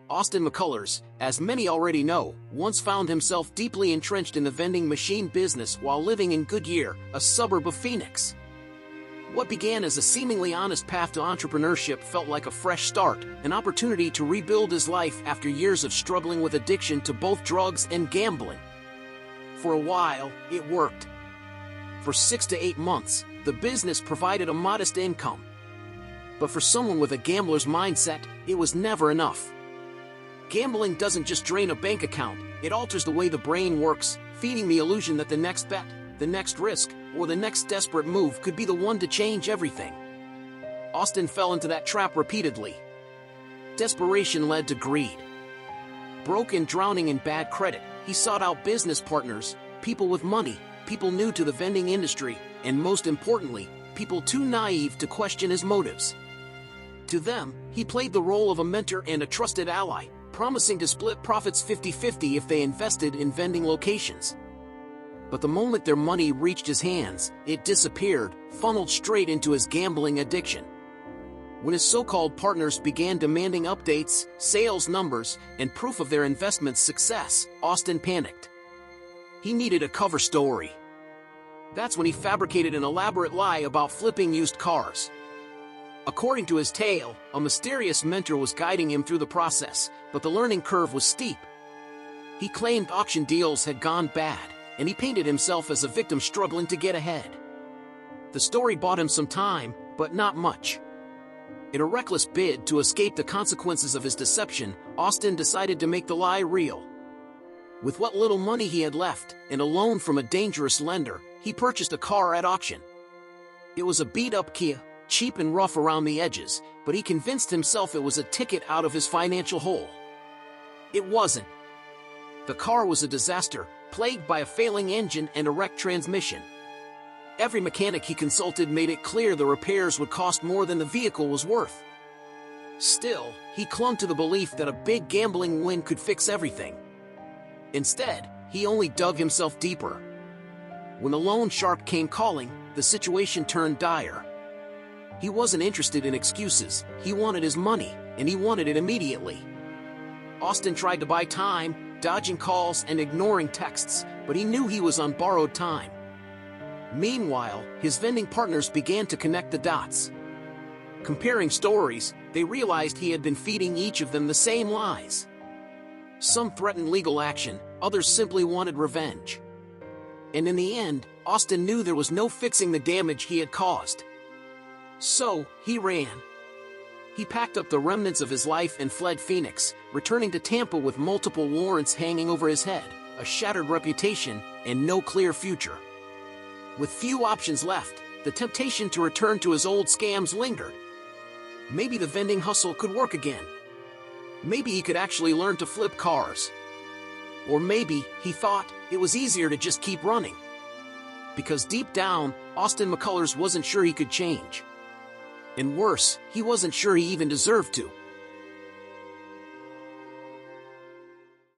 Austin McCullers, as many already know, once found himself deeply entrenched in the vending machine business while living in Goodyear, a suburb of Phoenix. What began as a seemingly honest path to entrepreneurship felt like a fresh start, an opportunity to rebuild his life after years of struggling with addiction to both drugs and gambling. For a while, it worked. For 6 to 8 months, the business provided a modest income. But for someone with a gambler's mindset, it was never enough. Gambling doesn't just drain a bank account, it alters the way the brain works, feeding the illusion that the next bet, the next risk, or the next desperate move could be the one to change everything. Austin fell into that trap repeatedly. Desperation led to greed. Broke and drowning in bad credit, he sought out business partners, people with money, people new to the vending industry, and most importantly, people too naive to question his motives. To them, he played the role of a mentor and a trusted ally, promising to split profits 50-50 if they invested in vending locations. But the moment their money reached his hands, it disappeared, funneled straight into his gambling addiction. When his so-called partners began demanding updates, sales numbers, and proof of their investment's success, Austin panicked. He needed a cover story. That's when he fabricated an elaborate lie about flipping used cars. According to his tale, a mysterious mentor was guiding him through the process, but the learning curve was steep. He claimed auction deals had gone bad, and he painted himself as a victim struggling to get ahead. The story bought him some time, but not much. In a reckless bid to escape the consequences of his deception, Austin decided to make the lie real. With what little money he had left, and a loan from a dangerous lender, he purchased a car at auction. It was a beat-up Kia, cheap and rough around the edges, but he convinced himself it was a ticket out of his financial hole. It wasn't. The car was a disaster, plagued by a failing engine and a wrecked transmission. Every mechanic he consulted made it clear the repairs would cost more than the vehicle was worth. Still, he clung to the belief that a big gambling win could fix everything. Instead, he only dug himself deeper. When the loan shark came calling, the situation turned dire. He wasn't interested in excuses, he wanted his money, and he wanted it immediately. Austin tried to buy time, dodging calls and ignoring texts, but he knew he was on borrowed time. Meanwhile, his vending partners began to connect the dots. Comparing stories, they realized he had been feeding each of them the same lies. Some threatened legal action, others simply wanted revenge. And in the end, Austin knew there was no fixing the damage he had caused. So, he ran. He packed up the remnants of his life and fled Phoenix, returning to Tampa with multiple warrants hanging over his head, a shattered reputation, and no clear future. With few options left, the temptation to return to his old scams lingered. Maybe the vending hustle could work again. Maybe he could actually learn to flip cars. Or maybe, he thought, it was easier to just keep running. Because deep down, Austin McCullers wasn't sure he could change. And worse, he wasn't sure he even deserved to.